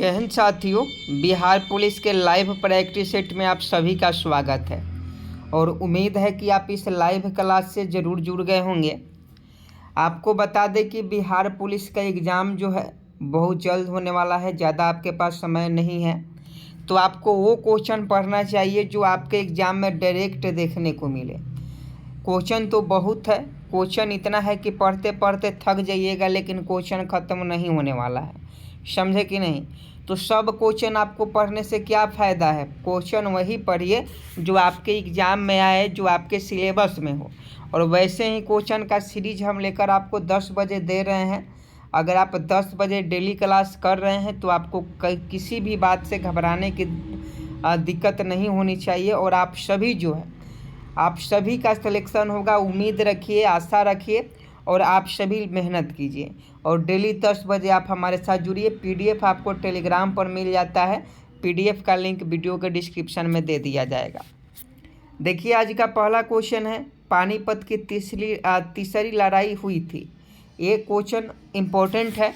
जय हिंद साथियों, बिहार पुलिस के लाइव प्रैक्टिस सेट में आप सभी का स्वागत है और उम्मीद है कि आप इस लाइव क्लास से ज़रूर जुड़ गए होंगे। आपको बता दें कि बिहार पुलिस का एग्ज़ाम जो है बहुत जल्द होने वाला है, ज़्यादा आपके पास समय नहीं है। तो आपको वो क्वेश्चन पढ़ना चाहिए जो आपके एग्ज़ाम में डायरेक्ट देखने को मिले। क्वेश्चन तो बहुत है, क्वेश्चन इतना है कि पढ़ते पढ़ते थक जाइएगा, लेकिन क्वेश्चन ख़त्म नहीं होने वाला है, समझे कि नहीं। तो सब क्वेश्चन आपको पढ़ने से क्या फ़ायदा है, क्वेश्चन वही पढ़िए जो आपके एग्ज़ाम में आए, जो आपके सिलेबस में हो। और वैसे ही क्वेश्चन का सीरीज हम लेकर आपको 10 बजे दे रहे हैं। अगर आप 10 बजे डेली क्लास कर रहे हैं तो आपको किसी भी बात से घबराने की दिक्कत नहीं होनी चाहिए। और आप सभी जो है, आप सभी का सिलेक्शन होगा, उम्मीद रखिए, आशा रखिए और आप सभी मेहनत कीजिए। और डेली 10 बजे आप हमारे साथ जुड़िए। पीडीएफ आपको टेलीग्राम पर मिल जाता है, पीडीएफ का लिंक वीडियो के डिस्क्रिप्शन में दे दिया जाएगा। देखिए, आज का पहला क्वेश्चन है, पानीपत की तीसरी लड़ाई हुई थी। ये क्वेश्चन इम्पोर्टेंट है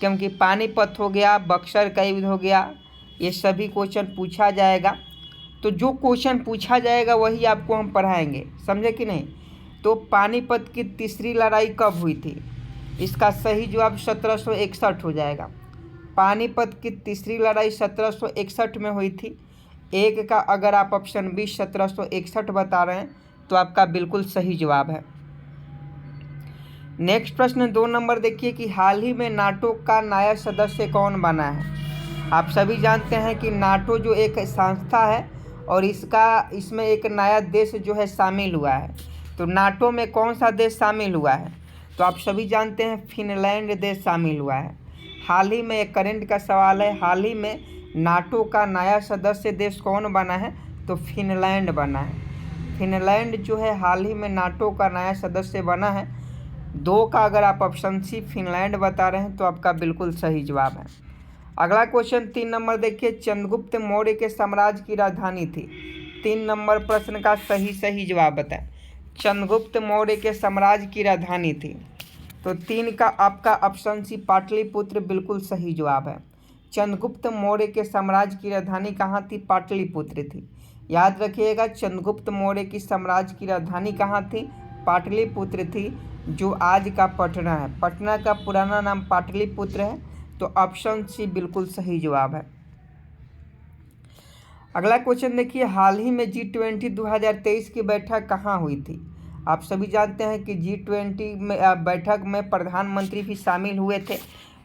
क्योंकि पानीपत हो गया, बक्सर का युद्ध हो गया, ये सभी क्वेश्चन पूछा जाएगा। तो जो क्वेश्चन पूछा जाएगा वही आपको हम पढ़ाएंगे, समझे कि नहीं। तो पानीपत की तीसरी लड़ाई कब हुई थी, इसका सही जवाब 1761 हो जाएगा। पानीपत की तीसरी लड़ाई 1761 में हुई थी। एक का अगर आप ऑप्शन बी 1761 बता रहे हैं तो आपका बिल्कुल सही जवाब है। नेक्स्ट प्रश्न 2 नंबर देखिए कि हाल ही में नाटो का नया सदस्य कौन बना है। आप सभी जानते हैं कि नाटो जो एक संस्था है और इसमें एक नया देश जो है शामिल हुआ है। तो नाटो में कौन सा देश शामिल हुआ है, तो आप सभी जानते हैं फिनलैंड देश शामिल हुआ है। हाल ही में, एक करंट का सवाल है, हाल ही में नाटो का नया सदस्य देश कौन बना है, तो फिनलैंड बना है। फिनलैंड जो है हाल ही में नाटो का नया सदस्य बना है। 2 का अगर आप ऑप्शन सी फिनलैंड बता रहे हैं तो आपका बिल्कुल सही जवाब है। अगला क्वेश्चन 3 नंबर देखिए, चंद्रगुप्त मौर्य के साम्राज्य की राजधानी थी। 3 नंबर प्रश्न का सही जवाब बताएं। चंद्रगुप्त मौर्य के साम्राज्य की राजधानी थी। तो 3 का आपका ऑप्शन सी पाटलिपुत्र बिल्कुल सही जवाब है। चंद्रगुप्त मौर्य के साम्राज्य की राजधानी कहाँ थी, पाटलिपुत्र थी। याद रखिएगा, चंद्रगुप्त मौर्य की साम्राज्य की राजधानी कहाँ थी, पाटलिपुत्र थी, जो आज का पटना है। पटना का पुराना नाम पाटलिपुत्र है। तो ऑप्शन सी बिल्कुल सही जवाब है। अगला क्वेश्चन देखिए, हाल ही में G20 2023 की बैठक कहाँ हुई थी। आप सभी जानते हैं कि G20 में बैठक में प्रधानमंत्री भी शामिल हुए थे।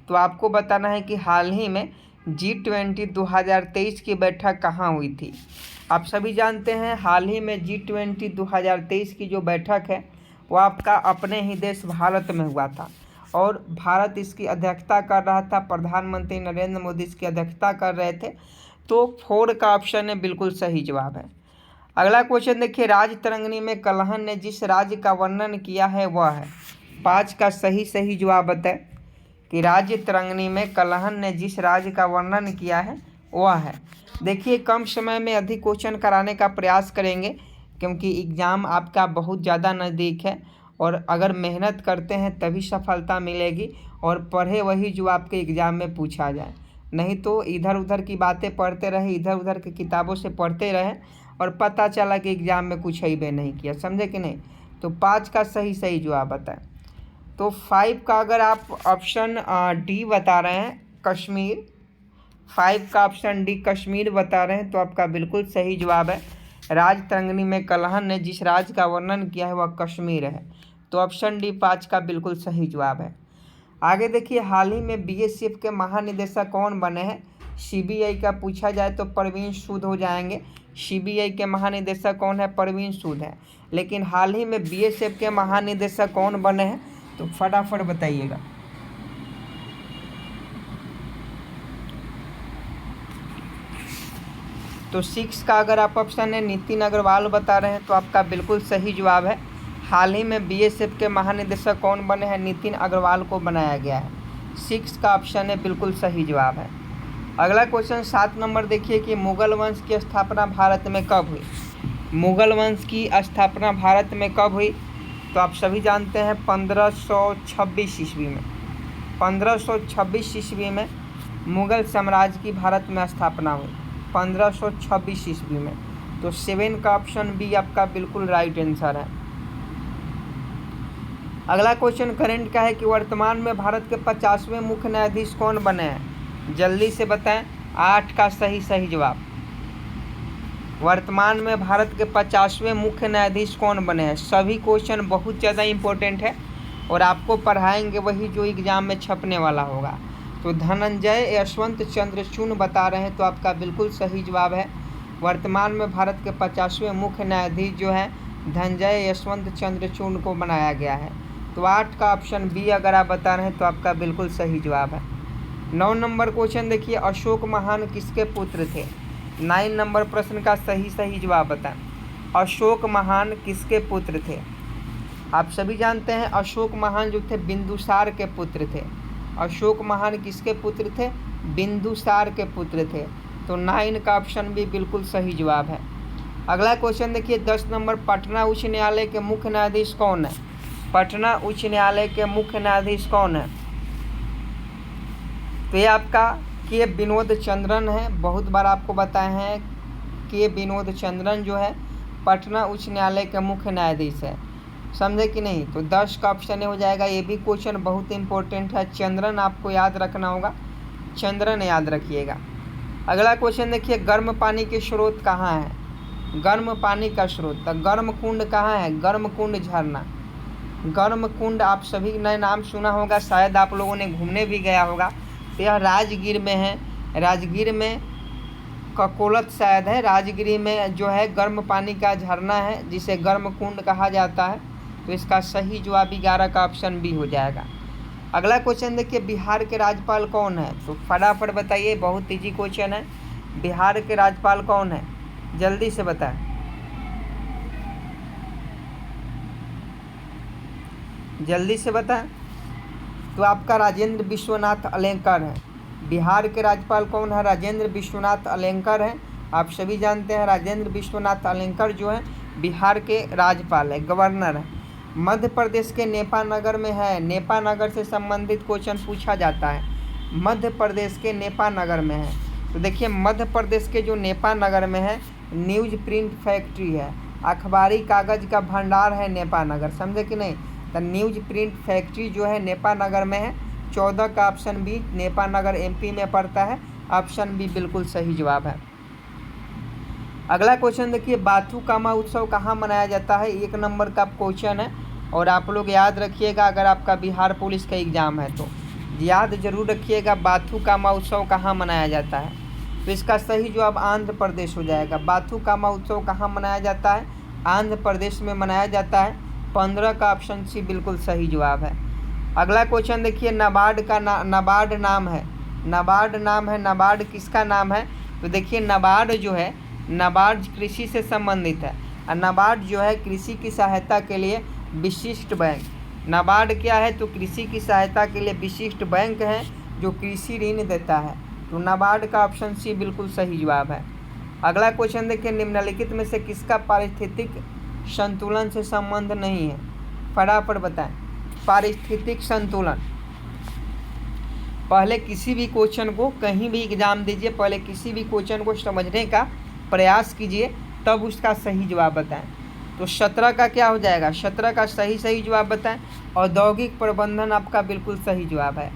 तो आपको बताना है कि हाल ही में G20 2023 की बैठक कहाँ हुई थी। आप सभी जानते हैं हाल ही में G20 2023 की जो बैठक है वो आपका अपने ही देश भारत में हुआ था और भारत इसकी अध्यक्षता कर रहा था। प्रधानमंत्री नरेंद्र मोदी इसकी अध्यक्षता कर रहे थे। तो 4 का ऑप्शन है बिल्कुल सही जवाब है। अगला क्वेश्चन देखिए, राजतरंगिणी में कलहन ने जिस राज्य का वर्णन किया है वह है। 5 का सही जवाब बताएं कि राजतरंगिणी में कलहन ने जिस राज्य का वर्णन किया है वह है। देखिए, कम समय में अधिक क्वेश्चन कराने का प्रयास करेंगे क्योंकि एग्ज़ाम आपका बहुत ज़्यादा नज़दीक है और अगर मेहनत करते हैं तभी सफलता मिलेगी। और पढ़े वही जो आपके एग्ज़ाम में पूछा जाए, नहीं तो इधर उधर की बातें पढ़ते रहे, इधर उधर की किताबों से पढ़ते रहे और पता चला कि एग्ज़ाम में कुछ ही भी नहीं किया, समझे कि नहीं। तो 5 का सही जवाब बताएं। तो 5 का अगर आप ऑप्शन डी बता रहे हैं, कश्मीर, 5 का ऑप्शन डी कश्मीर बता रहे हैं तो आपका बिल्कुल सही जवाब है। राजतरंगिणी में कलहन ने जिस राज्य का वर्णन किया है वह कश्मीर है। तो ऑप्शन डी 5 का बिल्कुल सही जवाब है। आगे देखिए, हाल ही में बीएसएफ के महानिदेशक कौन बने हैं। सीबीआई का पूछा जाए तो परवीन सूद हो जाएंगे। सीबीआई के महानिदेशक कौन है, परवीन सूद है। लेकिन हाल ही में बीएसएफ के महानिदेशक कौन बने हैं, तो फटाफट बताइएगा। तो 6 का अगर आप ऑप्शन है नितिन अग्रवाल बता रहे हैं तो आपका बिल्कुल सही जवाब है। हाल ही में बीएसएफ के महानिदेशक कौन बने हैं, नितिन अग्रवाल को बनाया गया है। 6 का ऑप्शन है बिल्कुल सही जवाब है। अगला क्वेश्चन 7 नंबर देखिए कि मुगल वंश की स्थापना भारत में कब हुई। मुगल वंश की स्थापना भारत में कब हुई, तो आप सभी जानते हैं 1526 ईस्वी में। 1526 ईस्वी में मुगल साम्राज्य की भारत में स्थापना हुई? 1526 ईस्वी में। तो 7 का ऑप्शन बी आपका बिल्कुल राइट आंसर है। अगला क्वेश्चन करंट का है कि वर्तमान में भारत के 50वें मुख्य न्यायाधीश कौन बने हैं? जल्दी से बताएं। 8 का सही जवाब। वर्तमान में भारत के 50वें मुख्य न्यायाधीश कौन बने हैं? सभी क्वेश्चन बहुत ज़्यादा इंपॉर्टेंट है और आपको पढ़ाएंगे वही जो एग्जाम में छपने वाला होगा। तो धनंजय यशवंत चंद्रचूड़ बता रहे हैं, तो आपका बिल्कुल सही जवाब है। वर्तमान में भारत के 50वें मुख्य न्यायाधीश जो है धनंजय यशवंत चंद्रचूड़ को बनाया गया है। तो 8 का ऑप्शन बी अगर आप बता रहे हैं तो आपका बिल्कुल सही जवाब है। 9 नंबर क्वेश्चन देखिए, अशोक महान किसके पुत्र थे? 9 नंबर प्रश्न का सही जवाब बताएं। अशोक महान किसके पुत्र थे? आप सभी जानते हैं अशोक महान जो थे बिंदुसार के पुत्र थे। अशोक महान किसके पुत्र थे? बिंदुसार के पुत्र थे। तो 9 का ऑप्शन भी बिल्कुल सही जवाब है। अगला क्वेश्चन देखिए 10 नंबर, पटना उच्च न्यायालय के मुख्य न्यायाधीश कौन है? पटना उच्च न्यायालय के मुख्य न्यायाधीश कौन है? तो ये आपका के विनोद चंद्रन है। बहुत बार आपको बताए हैं के विनोद चंद्रन जो है पटना उच्च न्यायालय के मुख्य न्यायाधीश है। समझे कि नहीं? तो 10 का ऑप्शन हो जाएगा। ये भी क्वेश्चन बहुत इंपॉर्टेंट है। चंद्रन आपको याद रखना होगा, चंद्रन याद रखिएगा। अगला क्वेश्चन देखिए, गर्म पानी के स्रोत कहाँ है? गर्म पानी का स्रोत, तो गर्म कुंड कहाँ है? गर्म कुंड झरना। गर्म कुंड आप सभी ने नाम सुना होगा, शायद आप लोगों ने घूमने भी गया होगा। तो यह राजगीर में है। राजगीर में ककोलत शायद है। राजगिरी में जो है गर्म पानी का झरना है जिसे गर्म कुंड कहा जाता है। तो इसका सही जवाब 11 का ऑप्शन बी हो जाएगा। अगला क्वेश्चन देखिए, बिहार के राज्यपाल कौन है? तो फटाफट बताइए, बहुत इजी क्वेश्चन है। बिहार के राज्यपाल कौन है? जल्दी से बताएं। जल्दी से बताएं। तो आपका राजेंद्र विश्वनाथ अलेंकर है। बिहार के राज्यपाल कौन है? राजेंद्र विश्वनाथ अलेंकर हैं। आप सभी जानते हैं राजेंद्र विश्वनाथ अलेंकर जो है बिहार के राज्यपाल है, गवर्नर है। मध्य प्रदेश के नेपानगर में है। नेपानगर से संबंधित क्वेश्चन पूछा जाता है। मध्य प्रदेश के नेपानगर में है। तो देखिए मध्य प्रदेश के जो नेपानगर में है न्यूज प्रिंट फैक्ट्री है, अखबारी कागज़ का भंडार है नेपानगर। समझे कि नहीं? तो न्यूज प्रिंट फैक्ट्री जो है नेपानगर में है। 14 का ऑप्शन बी, नेपानगर एमपी में पड़ता है। ऑप्शन बी बिल्कुल सही जवाब है। अगला क्वेश्चन देखिए, बाथुकामा उत्सव कहाँ मनाया जाता है? 1 नंबर का क्वेश्चन है और आप लोग याद रखिएगा, अगर आपका बिहार पुलिस का एग्ज़ाम है तो याद जरूर रखिएगा बाथुकामा उत्सव कहाँ मनाया जाता है। तो इसका सही जवाब आंध्र प्रदेश हो जाएगा। बाथुकामा उत्सव कहाँ मनाया जाता है? आंध्र प्रदेश में मनाया जाता है। 15 का ऑप्शन सी बिल्कुल सही जवाब है। अगला क्वेश्चन देखिए, नबार्ड का नबार्ड नाम है। नबार्ड नाम है, नबार्ड किसका नाम है? तो देखिए नबार्ड जो है, नबार्ड कृषि से संबंधित है और नबार्ड जो है कृषि की सहायता के लिए विशिष्ट बैंक। नबार्ड क्या है? तो कृषि की सहायता के लिए विशिष्ट बैंक है जो कृषि ऋण देता है। तो नबार्ड का ऑप्शन सी बिल्कुल सही जवाब है। अगला क्वेश्चन देखिए, निम्नलिखित में से किसका पारिस्थितिक संतुलन से संबंध नहीं है? फटाफट बताएं। पारिस्थितिक संतुलन, पहले किसी भी क्वेश्चन को कहीं भी एग्जाम दीजिए, पहले किसी भी क्वेश्चन को समझने का प्रयास कीजिए तब उसका सही जवाब बताएं। तो 17 का क्या हो जाएगा? 17 का सही जवाब बताएं। औद्योगिक प्रबंधन आपका बिल्कुल सही जवाब है।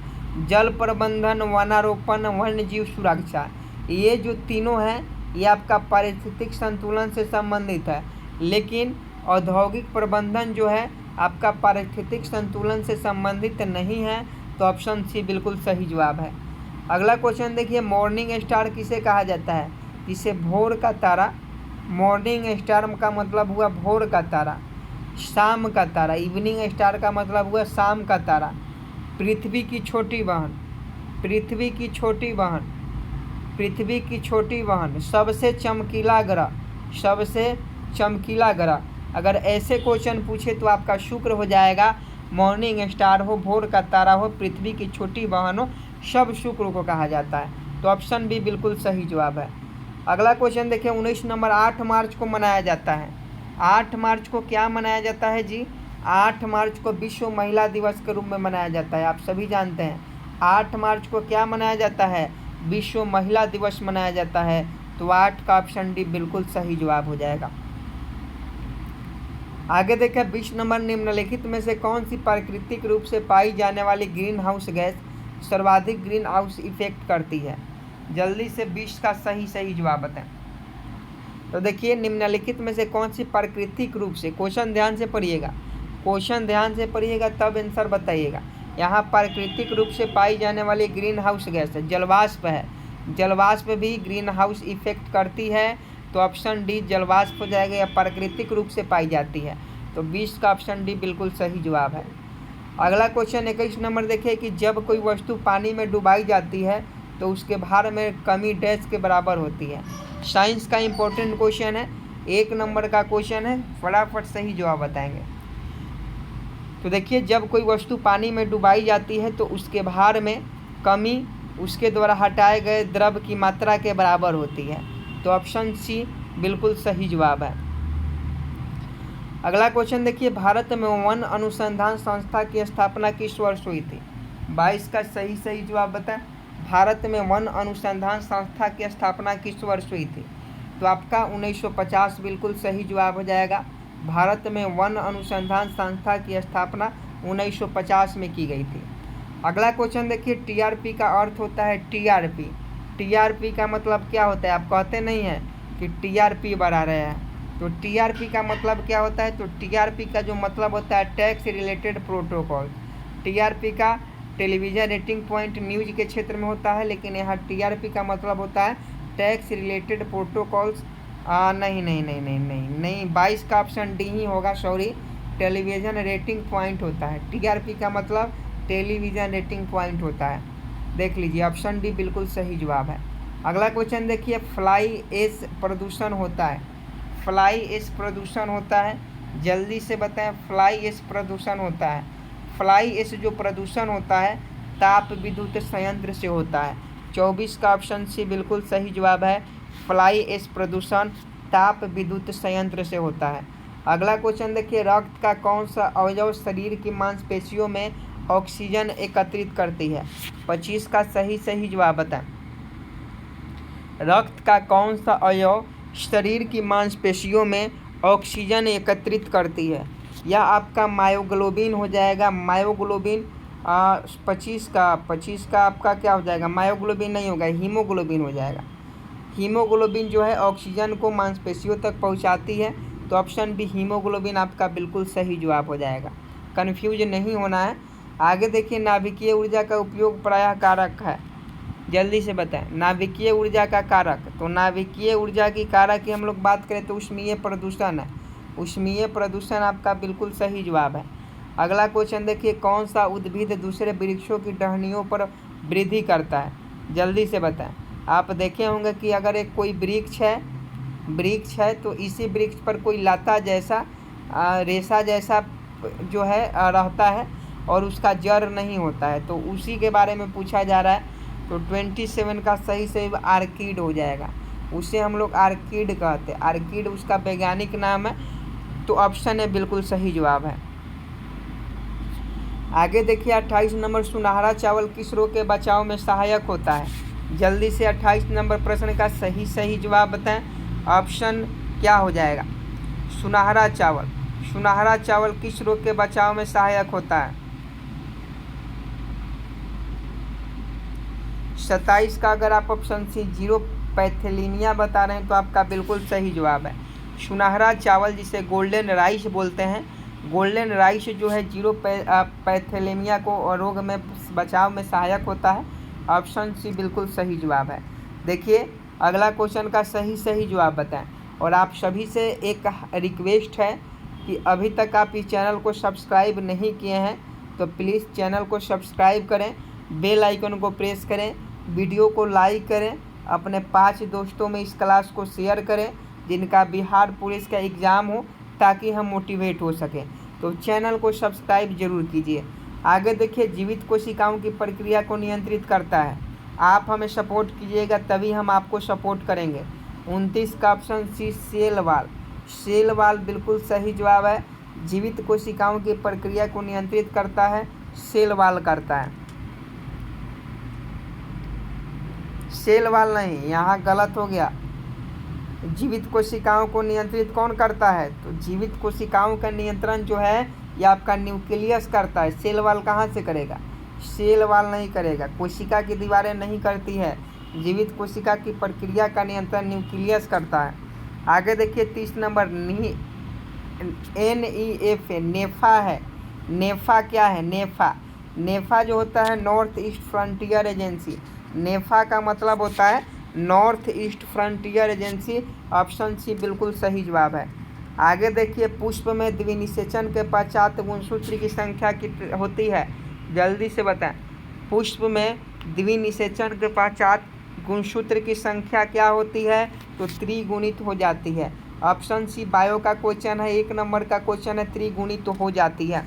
जल प्रबंधन, वनारोपण, वन्य जीव सुरक्षा, ये जो तीनों हैं ये आपका पारिस्थितिक संतुलन से संबंधित है, लेकिन औद्योगिक प्रबंधन जो है आपका पारिस्थितिक संतुलन से संबंधित नहीं है। तो ऑप्शन सी बिल्कुल सही जवाब है। अगला क्वेश्चन देखिए, मॉर्निंग स्टार किसे कहा जाता है? जिसे भोर का तारा, मॉर्निंग स्टार का मतलब हुआ भोर का तारा, शाम का तारा। इवनिंग स्टार का मतलब हुआ शाम का तारा। पृथ्वी की छोटी बहन, पृथ्वी की छोटी बहन, पृथ्वी की छोटी बहन, सबसे चमकीला ग्रह, सबसे चमकीला ग्रह। अगर ऐसे क्वेश्चन पूछे तो आपका शुक्र हो जाएगा। मॉर्निंग स्टार हो, भोर का तारा हो, पृथ्वी की छोटी बहन हो, सब शुक्र को कहा जाता है। तो ऑप्शन बी बिल्कुल सही जवाब है। अगला क्वेश्चन देखिए, 19 नंबर, 8 मार्च को मनाया जाता है। 8 मार्च को क्या मनाया जाता है जी? 8 मार्च को विश्व महिला दिवस के रूप में मनाया जाता है। आप सभी जानते हैं 8 मार्च को क्या मनाया जाता है? विश्व महिला दिवस मनाया जाता है? तो 8 का ऑप्शन डी बिल्कुल सही जवाब हो जाएगा। आगे देखें 20 नंबर, निम्नलिखित में से कौन सी प्राकृतिक रूप से पाई जाने वाली ग्रीन हाउस गैस सर्वाधिक ग्रीन हाउस इफेक्ट करती है? जल्दी से 20 का सही जवाब बताएं। तो देखिए निम्नलिखित में से कौन सी प्राकृतिक रूप से, क्वेश्चन ध्यान से पढ़िएगा तब आंसर बताइएगा। यहाँ प्राकृतिक रूप से पाई जाने वाली ग्रीन हाउस गैस है, जलवाष्प है। जलवाष्प भी ग्रीन हाउस इफेक्ट करती है, तो ऑप्शन डी जलवाष्प हो जाएगा, या प्राकृतिक रूप से पाई जाती है। तो 20 का ऑप्शन डी बिल्कुल सही जवाब है। अगला क्वेश्चन 21 नंबर देखिए कि जब कोई वस्तु पानी में डुबाई जाती है तो उसके भार में कमी डैश के बराबर होती है? साइंस का इंपॉर्टेंट क्वेश्चन है, 1 नंबर का क्वेश्चन है, फटाफट सही जवाब बताएंगे। तो देखिए जब कोई वस्तु पानी में डुबाई जाती है तो उसके भार में कमी उसके द्वारा हटाए गए द्रव की मात्रा के बराबर होती है। तो ऑप्शन सी बिल्कुल सही जवाब है। अगला क्वेश्चन देखिए भारत में वन अनुसंधान संस्था की स्थापना किस वर्ष हुई थी? 22 का सही जवाब बताएं। भारत में वन अनुसंधान संस्था की स्थापना किस वर्ष हुई थी? तो आपका 1950 बिल्कुल सही जवाब हो जाएगा। भारत में वन अनुसंधान संस्था की स्थापना 1950 में की गई थी। अगला क्वेश्चन देखिए टीआरपी का अर्थ होता है टीआरपी का मतलब क्या होता है? आप कहते नहीं हैं कि टीआरपी बढ़ा रहे हैं, तो टीआरपी का मतलब क्या होता है? तो टीआरपी का जो मतलब होता है टैक्स रिलेटेड प्रोटोकॉल। टीआरपी का टेलीविज़न रेटिंग पॉइंट न्यूज के क्षेत्र में होता है, लेकिन यहाँ टीआरपी का मतलब होता है टैक्स रिलेटेड प्रोटोकॉल्स। नहीं 22 का ऑप्शन डी ही होगा, सॉरी, टेलीविज़न रेटिंग पॉइंट होता है। टीआरपी का मतलब टेलीविज़न रेटिंग पॉइंट होता है, देख लीजिए, ऑप्शन डी बिल्कुल सही जवाब है। अगला क्वेश्चन देखिए फ्लाई ऐश प्रदूषण होता है, जल्दी से बताएं। फ्लाई ऐश प्रदूषण होता है, फ्लाई ऐश जो प्रदूषण होता है ताप विद्युत संयंत्र से होता है। 24 का ऑप्शन सी बिल्कुल सही जवाब है, फ्लाई ऐश प्रदूषण ताप विद्युत संयंत्र से होता है। अगला क्वेश्चन देखिए रक्त का कौन सा अवयव शरीर की मांसपेशियों में ऑक्सीजन एकत्रित करती है? 25 का सही जवाब बताएं। रक्त का कौन सा अवयव शरीर की मांसपेशियों में ऑक्सीजन एकत्रित करती है? यह आपका मायोग्लोबिन हो जाएगा। मायोग्लोबिन 25 का आपका क्या हो जाएगा? मायोग्लोबिन नहीं होगा, हीमोग्लोबिन हो जाएगा। हीमोग्लोबिन जो है ऑक्सीजन को मांसपेशियों तक पहुंचाती है, तो ऑप्शन बी हीमोग्लोबिन आपका बिल्कुल सही जवाब हो जाएगा। कन्फ्यूज नहीं होना है। आगे देखिए नाभिकीय ऊर्जा का उपयोग प्रायः कारक है, जल्दी से बताएं। नाभिकीय ऊर्जा का कारक, तो नाभिकीय ऊर्जा की कारक की हम लोग बात करें तो ऊष्मीय प्रदूषण है। ऊष्मीय प्रदूषण आपका बिल्कुल सही जवाब है। अगला क्वेश्चन देखिए कौन सा उद्भिद दूसरे वृक्षों की टहनियों पर वृद्धि करता है? जल्दी से बताएं। आप देखे होंगे कि अगर एक कोई वृक्ष है तो इसी वृक्ष पर कोई लता जैसा रेशा जैसा जो है रहता है और उसका जड़ नहीं होता है, तो उसी के बारे में पूछा जा रहा है। तो 27 का सही आर्किड हो जाएगा। उसे हम लोग आर्किड कहते हैं, आर्किड उसका वैज्ञानिक नाम है, तो ऑप्शन है बिल्कुल सही जवाब है। आगे देखिए 28 नंबर सुनहरा चावल किस रोग के बचाव में सहायक होता है? जल्दी से 28 नंबर प्रश्न का सही जवाब बताएं। ऑप्शन क्या हो जाएगा? सुनहरा चावल किस रोग के बचाव में सहायक होता है? 27 का अगर आप ऑप्शन सी जीरोपैथेलिनिया बता रहे हैं तो आपका बिल्कुल सही जवाब है। सुनहरा चावल जिसे गोल्डन राइस बोलते हैं, गोल्डन राइस जो है जीरोपैथेलेमिया को रोग में बचाव में सहायक होता है। ऑप्शन सी बिल्कुल सही जवाब है। देखिए अगला क्वेश्चन का सही जवाब बताएं। और आप सभी से एक रिक्वेस्ट है कि अभी तक आप इस चैनल को सब्सक्राइब नहीं किए हैं तो प्लीज़ चैनल को सब्सक्राइब करें, बेल आइकन को प्रेस करें, वीडियो को लाइक करें, अपने 5 दोस्तों में इस क्लास को शेयर करें जिनका बिहार पुलिस का एग्ज़ाम हो, ताकि हम मोटिवेट हो सकें। तो चैनल को सब्सक्राइब जरूर कीजिए। आगे देखिए जीवित कोशिकाओं की प्रक्रिया को नियंत्रित करता है। आप हमें सपोर्ट कीजिएगा तभी हम आपको सपोर्ट करेंगे। 29 का ऑप्शन सी सेल वाल बिल्कुल सही जवाब है। जीवित कोशिकाओं की प्रक्रिया को नियंत्रित करता है, सेल वाल करता है। सेल वाल नहीं, यहाँ गलत हो गया। जीवित कोशिकाओं को नियंत्रित कौन करता है? तो जीवित कोशिकाओं का नियंत्रण जो है ये आपका न्यूक्लियस करता है। सेल वाल कहाँ से करेगा? सेल वाल नहीं करेगा, कोशिका की दीवारें नहीं करती है। जीवित कोशिका की प्रक्रिया का नियंत्रण न्यूक्लियस करता है। आगे देखिए 30 नंबर NEFA नेफा है। नेफा क्या है? नेफा जो होता है north east frontier agency. NEFA का मतलब होता है north east frontier agency. Option C बिल्कुल सही जवाब है। आगे देखिए पुष्प में द्विनिषेचन के पश्चात गुणसूत्र की संख्या कितनी होती है? जल्दी से बताएं। पुष्प में द्विनिषेचन के पश्चात गुणसूत्र की संख्या क्या होती है? तो त्रिगुणित हो जाती है। ऑप्शन सी बायो का क्वेश्चन है, 1 नंबर का क्वेश्चन है, त्रिगुणित तो हो जाती है।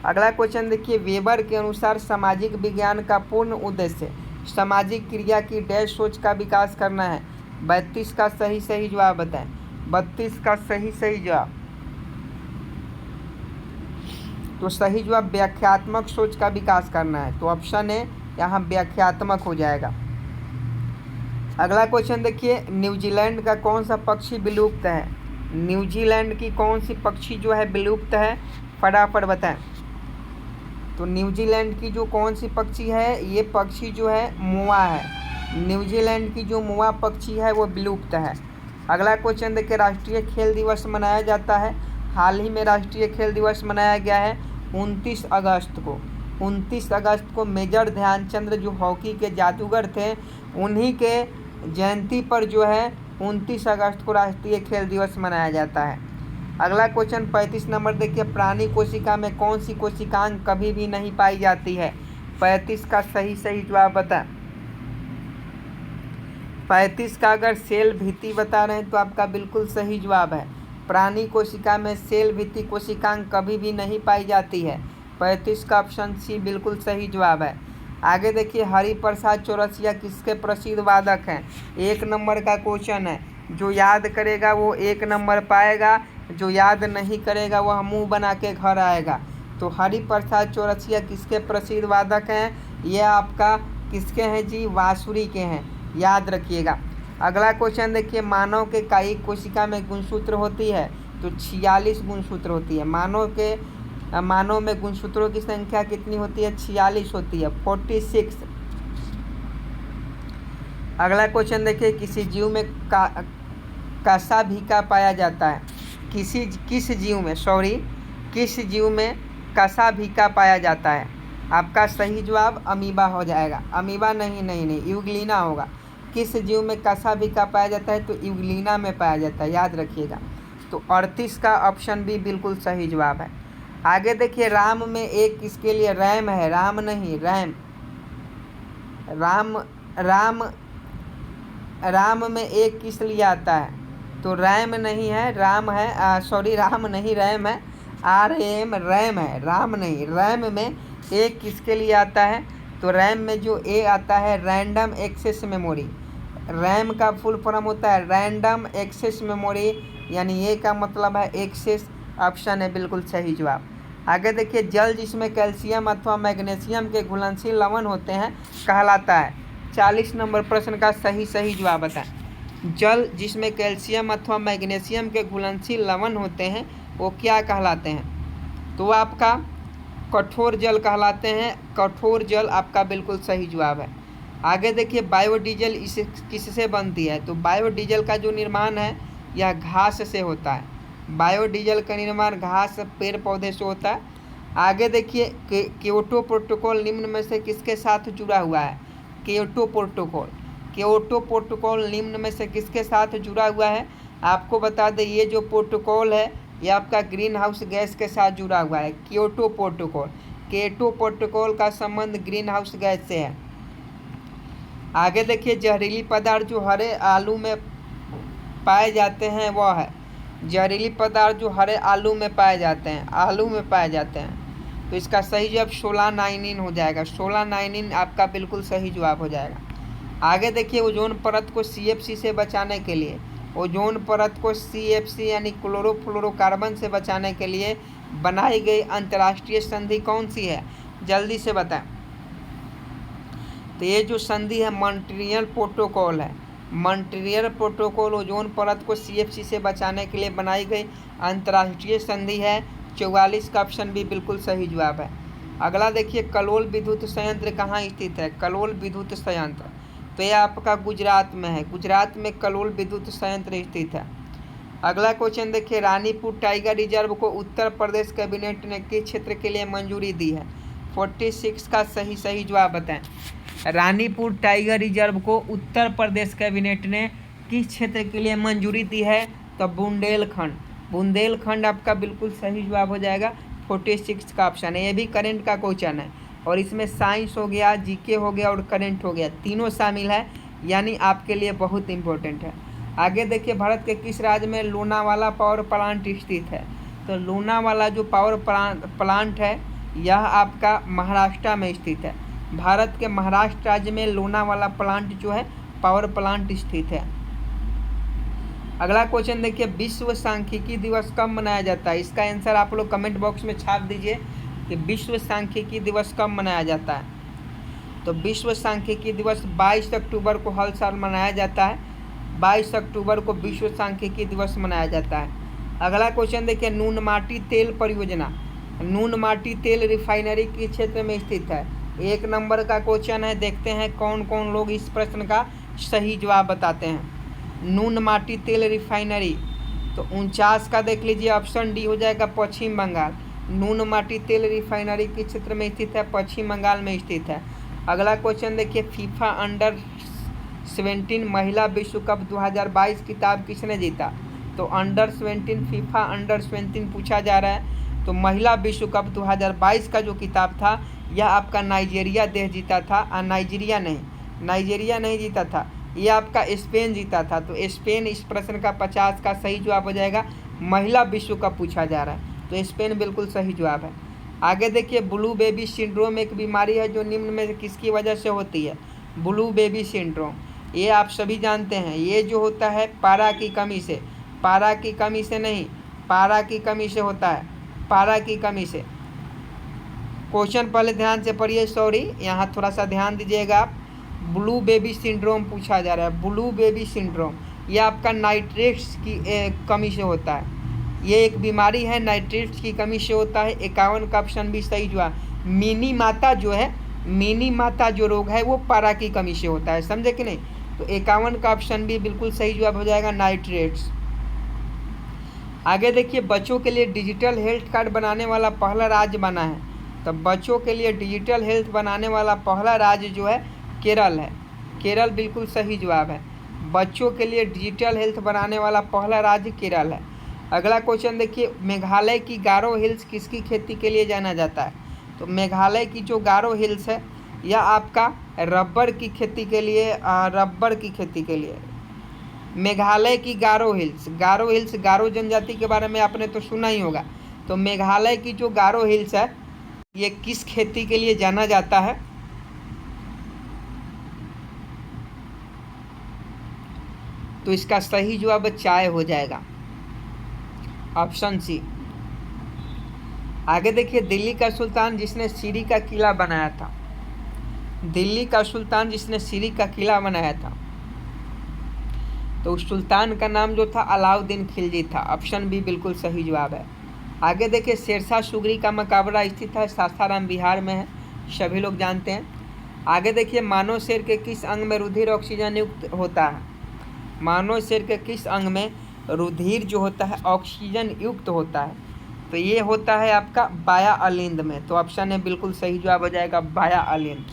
अगला क्वेश्चन देखिए, वेबर के अनुसार सामाजिक विज्ञान का पूर्ण उद्देश्य सामाजिक क्रिया की डैश सोच का विकास करना है। 32 का सही जवाब बताएं। 32 का सही जवाब, तो सही जवाब व्याख्यात्मक सोच का विकास करना है। तो ऑप्शन है यहाँ व्याख्यात्मक हो जाएगा। अगला क्वेश्चन देखिए, न्यूजीलैंड का कौन सा पक्षी विलुप्त है? न्यूजीलैंड की कौन सी पक्षी जो है विलुप्त है? फटाफट बताएं। तो न्यूजीलैंड की जो कौन सी पक्षी है, ये पक्षी जो है मुआ है। न्यूजीलैंड की जो मुआ पक्षी है वो विलुप्त है। अगला क्वेश्चन देखिए, राष्ट्रीय खेल दिवस मनाया जाता है। हाल ही में राष्ट्रीय खेल दिवस मनाया गया है 29 अगस्त को। 29 अगस्त को मेजर ध्यानचंद जो हॉकी के जादूगर थे, उन्हीं के जयंती पर जो है 29 अगस्त को राष्ट्रीय खेल दिवस मनाया जाता है। अगला क्वेश्चन 35 नंबर देखिए, प्राणी कोशिका में कौन सी कोशिकाएं कभी भी नहीं पाई जाती है? 35 का सही जवाब बता। 35 का अगर सेल भित्ति बता रहे हैं तो आपका बिल्कुल सही जवाब है। प्राणी कोशिका में सेल भित्ति कोशिकाएं कभी भी नहीं पाई जाती है। 35 का ऑप्शन सी बिल्कुल सही जवाब है। आगे देखिए, हरिप्रसाद चौरसिया किसके प्रसिद्ध वादक हैं? 1 नंबर का क्वेश्चन है। जो याद करेगा वो 1 नंबर पाएगा, जो याद नहीं करेगा वह मुंह बना के घर आएगा। तो हरिप्रसाद चौरसिया किसके प्रसिद्ध वादक हैं? ये आपका किसके हैं जी? बांसुरी के हैं, याद रखिएगा। अगला क्वेश्चन देखिए, मानव के कायिक कोशिका में गुणसूत्र होती है? तो 46 गुणसूत्र होती है। मानव में गुणसूत्रों की संख्या कितनी होती है? 46 होती है, 46। अगला क्वेश्चन देखिए, किसी जीव में कासा भीका पाया जाता है? किस जीव में कासा भीका पाया जाता है? आपका सही जवाब अमीबा हो जाएगा। अमीबा नहीं, यूग्लिना होगा। किस जीव में कासा भीका पाया जाता है? तो यूग्लिना में पाया जाता है, याद रखिएगा। तो 38 का ऑप्शन बी बिल्कुल सही जवाब है। आगे देखिए, राम में एक किसके लिए? रैम है, राम नहीं, रैम। राम में एक किस लिए आता है? तो रैम नहीं है, राम है, राम नहीं, रैम है, RM, रैम है, राम नहीं। रैम में एक किसके लिए आता है? तो रैम में जो ए आता है रैंडम एक्सेस मेमोरी। रैम का फुल फॉर्म होता है रैंडम एक्सेस मेमोरी, यानी ए का मतलब है एक्सेस। ऑप्शन है बिल्कुल सही जवाब। आगे देखिए, जल जिसमें कैल्शियम अथवा मैग्नीशियम के घुलनशील लवण होते हैं कहलाता है? 40 नंबर प्रश्न का सही जवाब बताएं। जल जिसमें कैल्शियम अथवा मैग्नीशियम के घुलनशील लवण होते हैं वो क्या कहलाते हैं? तो आपका कठोर जल कहलाते हैं। कठोर जल आपका बिल्कुल सही जवाब है। आगे देखिए, बायोडीजल इसे किससे बनती है? तो बायोडीजल का जो निर्माण है यह घास से होता है। बायोडीजल का निर्माण घास, पेड़ पौधे से होता है। आगे देखिए, क्योटो प्रोटोकॉल निम्न में से किसके साथ जुड़ा हुआ है? क्योटो प्रोटोकॉल निम्न में से किसके साथ जुड़ा हुआ है? आपको बता दें, ये जो प्रोटोकॉल है ये आपका ग्रीन हाउस गैस के साथ जुड़ा हुआ है। क्योटो प्रोटोकॉल का संबंध ग्रीन हाउस गैस से है। आगे देखिए, जहरीली पदार्थ जो हरे आलू में पाए जाते हैं वह है? जहरीली पदार्थ जो हरे आलू में पाए जाते हैं, तो इसका सही जवाब सोलानाइनिन हो जाएगा। सोलानाइनिन आपका बिल्कुल सही जवाब हो जाएगा। आगे देखिए, ओजोन परत को CFC से बचाने के लिए, ओजोन परत को CFC यानी क्लोरोफ्लोरोकार्बन से बचाने के लिए बनाई गई अंतर्राष्ट्रीय संधि कौन सी है? जल्दी से बताएं। तो ये जो संधि है मॉन्ट्रियल प्रोटोकॉल है। मॉन्ट्रियल प्रोटोकॉल ओजोन परत को CFC से बचाने के लिए बनाई गई अंतर्राष्ट्रीय संधि है। 44 का ऑप्शन भी बिल्कुल सही जवाब है। अगला देखिए, कलोल विद्युत संयंत्र कहाँ स्थित है? कलोल विद्युत संयंत्र तो ये आपका गुजरात में है। गुजरात में कलोल विद्युत संयंत्र स्थित है। अगला क्वेश्चन देखिए, रानीपुर टाइगर रिजर्व को उत्तर प्रदेश कैबिनेट ने किस क्षेत्र के लिए मंजूरी दी है? 46 का सही जवाब बताएं। रानीपुर टाइगर रिजर्व को उत्तर प्रदेश कैबिनेट ने किस क्षेत्र के लिए मंजूरी दी है? तो बुंदेलखंड। बुंदेलखंड आपका बिल्कुल सही जवाब हो जाएगा। 46 का ऑप्शन है। ये भी करंट का क्वेश्चन है और इसमें साइंस हो गया, जीके हो गया और करंट हो गया, तीनों शामिल है, यानी आपके लिए बहुत इंपॉर्टेंट है। आगे देखिए, भारत के किस राज्य में लोनावाला पावर प्लांट स्थित है? तो लोनावाला जो पावर प्लांट है यह आपका महाराष्ट्र में स्थित है। भारत के महाराष्ट्र राज्य में लोनावाला प्लांट जो है पावर प्लांट स्थित है। अगला क्वेश्चन देखिए, विश्व सांख्यिकी दिवस कब मनाया जाता है? इसका आंसर आप लोग कमेंट बॉक्स में छाप दीजिए कि विश्व सांख्यिकी दिवस कब मनाया जाता है। तो विश्व सांख्यिकी दिवस 22 अक्टूबर को हर साल मनाया जाता है। 22 अक्टूबर को विश्व सांख्यिकी दिवस मनाया जाता है। अगला क्वेश्चन देखिए, नूनमाटी तेल परियोजना नूनमाटी तेल रिफाइनरी किस क्षेत्र में स्थित है? 1 नंबर का क्वेश्चन है। देखते हैं कौन कौन लोग इस प्रश्न का सही जवाब बताते हैं। नूनमाटी तेल रिफाइनरी तो 49 का देख लीजिए, ऑप्शन डी हो जाएगा पश्चिम बंगाल। नूनमाटी तेल रिफाइनरी किस क्षेत्र में स्थित है? पश्चिम बंगाल में स्थित है। अगला क्वेश्चन देखिए, फीफा अंडर-17 महिला विश्व कप 2022 खिताब किसने जीता? तो अंडर-17 फीफा अंडर-17 पूछा जा रहा है। तो महिला विश्व कप 2022 का जो खिताब था यह आपका नाइजीरिया देश जीता था। नाइजीरिया नहीं जीता था, ये आपका स्पेन जीता था। तो स्पेन इस प्रश्न का 50 का सही जवाब हो जाएगा। महिला विश्व कप पूछा जा रहा है तो स्पेन बिल्कुल सही जवाब है। आगे देखिए, ब्लू बेबी सिंड्रोम एक बीमारी है जो निम्न में किसकी वजह से होती है? ब्लू बेबी सिंड्रोम ये आप सभी जानते हैं, ये जो होता है पारा की कमी से नहीं, पारा की कमी से होता है, पारा की कमी से। क्वेश्चन पहले ध्यान से पढ़िए, सॉरी यहाँ थोड़ा सा ध्यान दीजिएगा आप। ब्लू बेबी सिंड्रोम पूछा जा रहा है। ब्लू बेबी सिंड्रोम यह आपका नाइट्रेट्स की कमी से होता है। ये एक बीमारी है, नाइट्रेट्स की कमी से होता है। 51 का ऑप्शन भी सही जवाब। मिनी माता जो रोग है वो पारा की कमी से होता है, समझे कि नहीं? तो 51 का ऑप्शन भी बिल्कुल सही जवाब हो जाएगा, नाइट्रेट्स। आगे देखिए, बच्चों के लिए डिजिटल हेल्थ कार्ड बनाने वाला पहला राज्य बना है। तो बच्चों के लिए डिजिटल हेल्थ बनाने वाला पहला राज्य जो है केरल है। केरल बिल्कुल सही जवाब है। बच्चों के लिए डिजिटल हेल्थ बनाने वाला पहला राज्य केरल है। अगला क्वेश्चन देखिए, मेघालय की गारो हिल्स किसकी खेती के लिए जाना जाता है? तो मेघालय की जो गारो हिल्स है यह आपका रबर की खेती के लिए मेघालय की गारो हिल्स गारो जनजाति के बारे में आपने तो सुना ही होगा। तो मेघालय की जो गारो हिल्स है ये किस खेती के लिए जाना जाता है? तो इसका सही जवाब चाय हो जाएगा, ऑप्शन सी। आगे देखिए, दिल्ली का सुल्तान जिसने सीरी का किला बनाया था, तो उस सुल्तान का नाम जो था अलाउद्दीन खिलजी था। ऑप्शन बी बिल्कुल सही जवाब है। आगे देखिए, शेरशाह सूरी का मकबरा स्थित है सासाराम बिहार में है, सभी लोग जानते हैं। आगे देखिए, मानव शरीर के किस अंग में रुधिर ऑक्सीजन युक्त होता है? मानव शरीर के किस अंग में रुधिर जो होता है ऑक्सीजन युक्त होता है? तो ये होता है आपका बाया अलिंद में। तो ऑप्शन है बिल्कुल सही जवाब हो जाएगा, बाया अलिंद।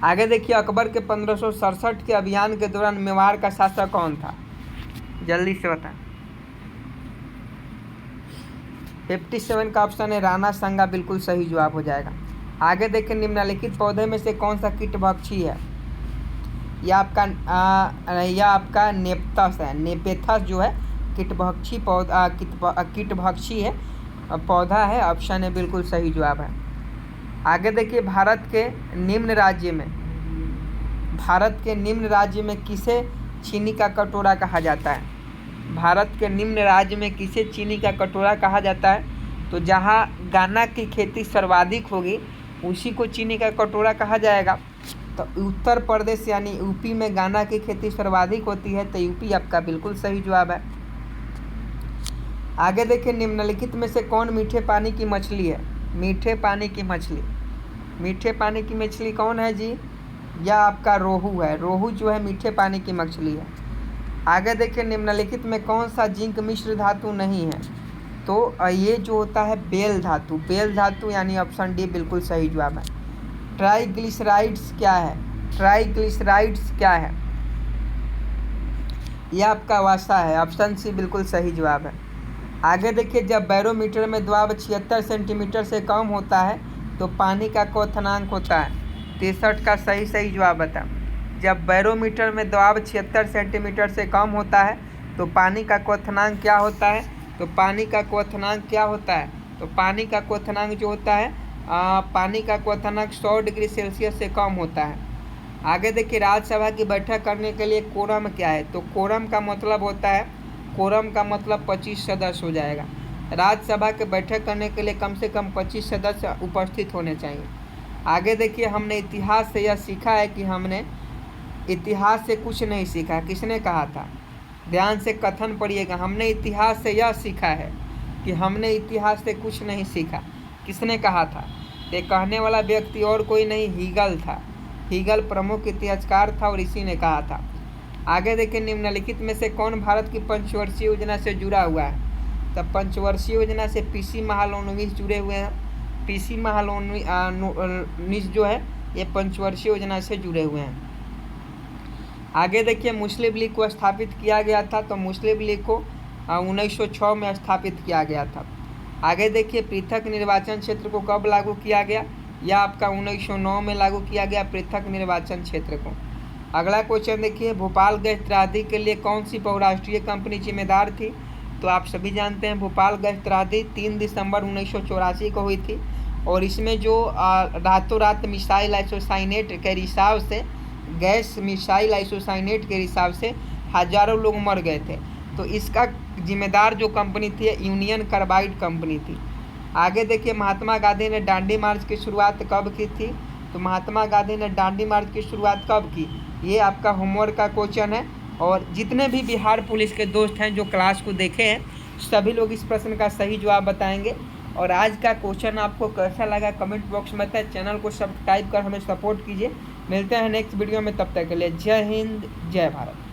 आगे देखिए, अकबर के 1567 के अभियान के दौरान मेवाड़ का शासक कौन था? जल्दी से बताएं। 57 का ऑप्शन है राणा संगा, बिल्कुल सही जवाब हो जाएगा। आगे देखिए, निम्नलिखित पौधे में से कौन सा कीटभक्षी है? यह आपका नेपथस है। नेपेथस जो है कीटभक्षी है, पौधा है। ऑप्शन है बिल्कुल सही जवाब है। आगे देखिए, भारत के निम्न राज्य में किसे चीनी का कटोरा कहा जाता है? भारत के निम्न राज्य में किसे चीनी का कटोरा कहा जाता है? तो जहाँ गन्ना की खेती सर्वाधिक होगी उसी को चीनी का कटोरा कहा जाएगा। तो उत्तर प्रदेश यानी यूपी में गन्ना की खेती सर्वाधिक होती है, तो यूपी आपका बिल्कुल सही जवाब है। आगे देखिए, निम्नलिखित में से कौन मीठे पानी की मछली है? मीठे पानी की मछली, मीठे पानी की मछली कौन है जी? यह आपका रोहू है। रोहू जो है मीठे पानी की मछली है। आगे देखिए, निम्नलिखित में कौन सा जिंक मिश्र धातु नहीं है? तो ये जो होता है बेल धातु। बेल धातु यानी ऑप्शन डी बिल्कुल सही जवाब है। ट्राइग्लिसराइड्स क्या है? ट्राइग्लिसराइड्स क्या है? यह आपका वसा है। ऑप्शन सी बिल्कुल सही जवाब है। आगे देखिए, जब बैरोमीटर में दबाव 76 सेंटीमीटर से कम होता है तो पानी का क्वथनांक होता है। 63 का सही जवाब बता। जब बैरोमीटर में दबाव 76 सेंटीमीटर से कम होता है तो पानी का क्वथनांक क्या होता है? तो पानी का क्वथनांक क्या होता है? तो पानी का क्वथनांक जो होता है पानी का क्वथनांक 100 डिग्री सेल्सियस से कम होता है। आगे देखिए, राज्यसभा की बैठक करने के लिए कोरम क्या है? तो कोरम का मतलब होता है, कोरम का मतलब 25 सदस्य हो जाएगा। राज्यसभा की बैठक करने के लिए कम से कम 25 सदस्य उपस्थित होने चाहिए। आगे देखिए, हमने इतिहास से यह सीखा है कि हमने इतिहास से कुछ नहीं सीखा। किसने कहा था? ध्यान से कथन पढ़िएगा। हमने इतिहास से यह सीखा है कि हमने इतिहास से कुछ नहीं सीखा। किसने कहा था? ये कहने वाला व्यक्ति और कोई नहीं, हीगल था। हीगल प्रमुख इतिहासकार था और इसी ने कहा था। आगे देखिए, निम्नलिखित में से कौन भारत की पंचवर्षीय योजना से जुड़ा हुआ है? तब पंचवर्षीय योजना से पीसी महालनोबिस जुड़े हुए हैं। पीसी महालनोबिस जो है ये पंचवर्षीय योजना से जुड़े हुए हैं। आगे देखिए, मुस्लिम लीग को स्थापित किया गया था। तो मुस्लिम लीग को 1906 में स्थापित किया गया था। आगे देखिए, पृथक निर्वाचन क्षेत्र को कब लागू किया गया? यह आपका 1909 में लागू किया गया पृथक निर्वाचन क्षेत्र को। अगला क्वेश्चन देखिए, भोपाल गैस त्रासदी के लिए कौन सी बहुराष्ट्रीय कंपनी जिम्मेदार थी? तो आप सभी जानते हैं भोपाल गैस त्रासदी 3 दिसंबर 1984 को हुई थी और इसमें जो रातों रात मिसाइल आइसोसाइनेट के रिसाव से गैस मिसाइल आइसोसाइनेट के रिसाव से हजारों लोग मर गए थे। तो इसका जिम्मेदार जो कंपनी थी यूनियन कार्बाइड कंपनी थी। आगे देखिए, महात्मा गांधी ने दांडी मार्च की शुरुआत कब की थी? तो महात्मा गांधी ने दांडी मार्च की शुरुआत कब की? ये आपका होमवर्क का क्वेश्चन है। और जितने भी बिहार पुलिस के दोस्त हैं जो क्लास को देखे हैं सभी लोग इस प्रश्न का सही जवाब बताएंगे। और आज का क्वेश्चन आपको कैसा लगा कमेंट बॉक्स में बताएं। चैनल को सब्सक्राइब कर हमें सपोर्ट कीजिए। मिलते हैं नेक्स्ट वीडियो में, तब तक के लिए जय हिंद जय भारत।